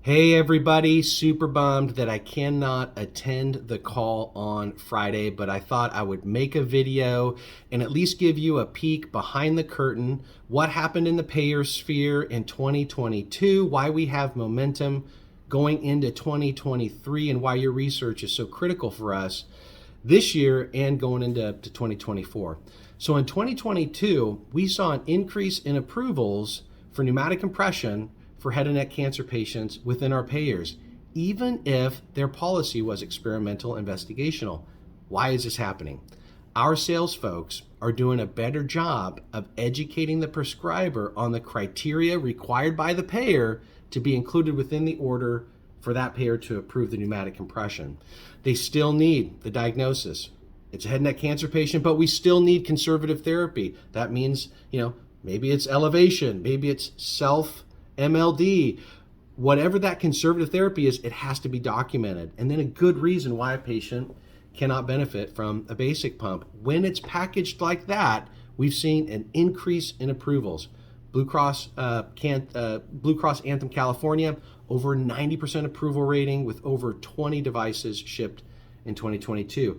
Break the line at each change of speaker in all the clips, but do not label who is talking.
Hey everybody, super bummed that I cannot attend the call on Friday, but I thought I would make a video and at least give you a peek behind the curtain, what happened in the payer sphere in 2022, why we have momentum going into 2023, and why your research is so critical for us this year and going into 2024. So in 2022, we saw an increase in approvals for pneumatic compression for head and neck cancer patients within our payers, even if their policy was experimental investigational. Why is this happening? Our sales folks are doing a better job of educating the prescriber on the criteria required by the payer to be included within the order for that payer to approve the pneumatic compression. They still need the diagnosis. It's a head and neck cancer patient, but we still need conservative therapy. That means, maybe it's elevation, maybe it's self MLD, whatever that conservative therapy is, it has to be documented. And then a good reason why a patient cannot benefit from a basic pump. When it's packaged like that, we've seen an increase in approvals. Blue Cross Anthem California, over 90% approval rating with over 20 devices shipped in 2022.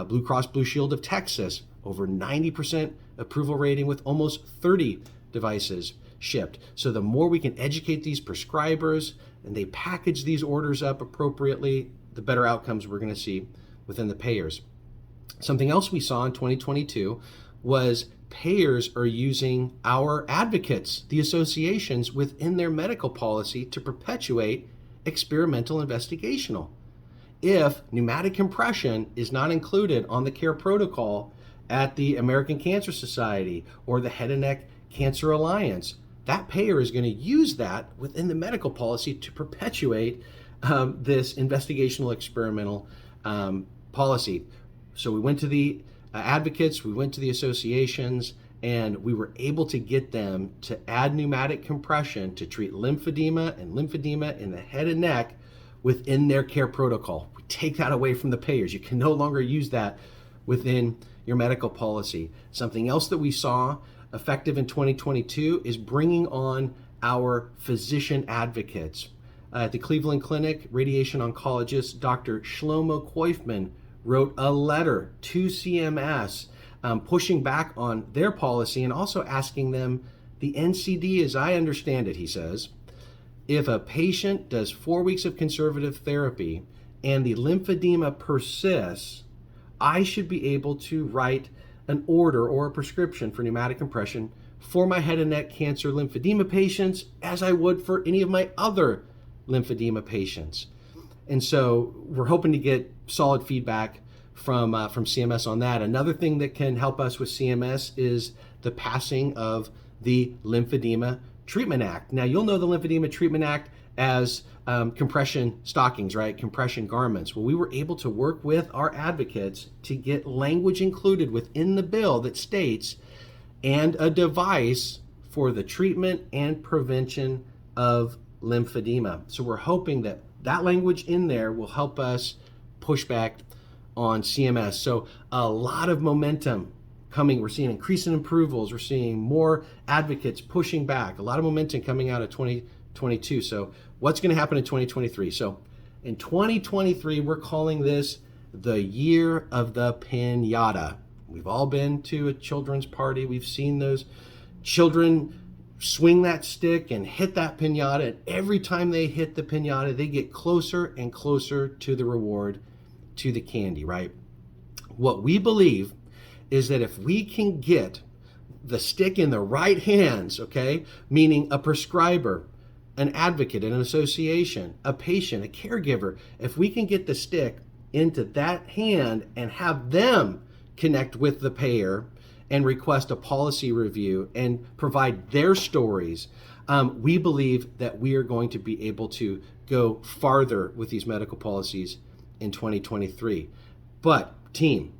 Blue Cross Blue Shield of Texas, over 90% approval rating with almost 30 devices shipped. So the more we can educate these prescribers and they package these orders up appropriately, the better outcomes we're going to see within the payers. Something else we saw in 2022 was payers are using our advocates, the associations within their medical policy to perpetuate experimental investigational. If pneumatic compression is not included on the care protocol at the American Cancer Society or the Head and Neck Cancer Alliance, that payer is going to use that within the medical policy to perpetuate this investigational experimental policy. So we went to the advocates, we went to the associations, and we were able to get them to add pneumatic compression to treat lymphedema in the head and neck within their care protocol. We take that away from the payers. You can no longer use that within your medical policy. Something else that we saw effective in 2022 is bringing on our physician advocates. At the Cleveland Clinic, radiation oncologist Dr. Shlomo Koifman wrote a letter to CMS pushing back on their policy and also asking them, the NCD, as I understand it, he says, if a patient does 4 weeks of conservative therapy and the lymphedema persists, I should be able to write an order or a prescription for pneumatic compression for my head and neck cancer lymphedema patients as I would for any of my other lymphedema patients. And so we're hoping to get solid feedback from CMS on that. Another thing that can help us with CMS is the passing of the Lymphedema Treatment Act. Now, you'll know the Lymphedema Treatment Act as compression stockings, right? Compression garments. Well, we were able to work with our advocates to get language included within the bill that states, and a device for the treatment and prevention of lymphedema. So we're hoping that that language in there will help us push back on CMS. So a lot of momentum coming. We're seeing increasing approvals. We're seeing more advocates pushing back. A lot of momentum coming out of 2022. So what's going to happen in 2023? So in 2023, we're calling this the year of the piñata. We've all been to a children's party. We've seen those children swing that stick and hit that piñata. And every time they hit the piñata, they get closer and closer to the reward, to the candy, right? What we believe is that if we can get the stick in the right hands, okay, meaning a prescriber, an advocate, an association, a patient, a caregiver, if we can get the stick into that hand and have them connect with the payer and request a policy review and provide their stories, we believe that we are going to be able to go farther with these medical policies in 2023. But team,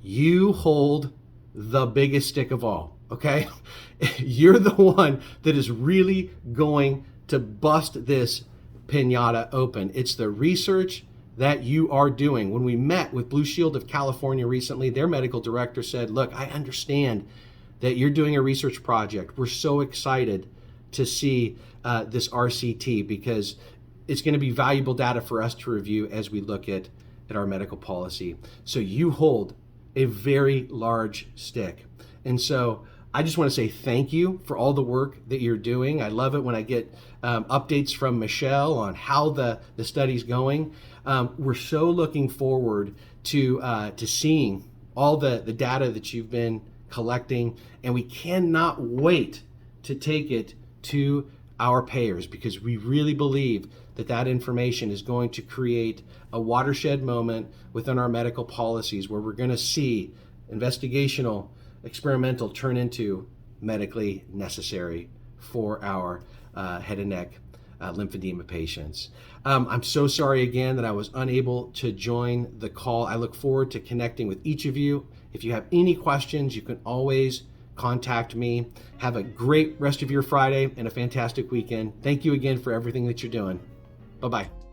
you hold the biggest stick of all, okay? You're the one that is really going to bust this piñata open. It's the research that you are doing. When we met with Blue Shield of California recently, their medical director said, look, I understand that you're doing a research project. We're so excited to see this RCT because it's going to be valuable data for us to review as we look at our medical policy. So you hold a very large stick. And so I just want to say thank you for all the work that you're doing. I love it when I get updates from Michelle on how the study's going. We're so looking forward to seeing all the data that you've been collecting, and we cannot wait to take it to our payers, because we really believe that information is going to create a watershed moment within our medical policies where we're going to see investigational, experimental turn into medically necessary for our head and neck lymphedema patients. I'm so sorry again that I was unable to join the call. I look forward to connecting with each of you. If you have any questions, you can always contact me. Have a great rest of your Friday and a fantastic weekend. Thank you again for everything that you're doing. Bye-bye.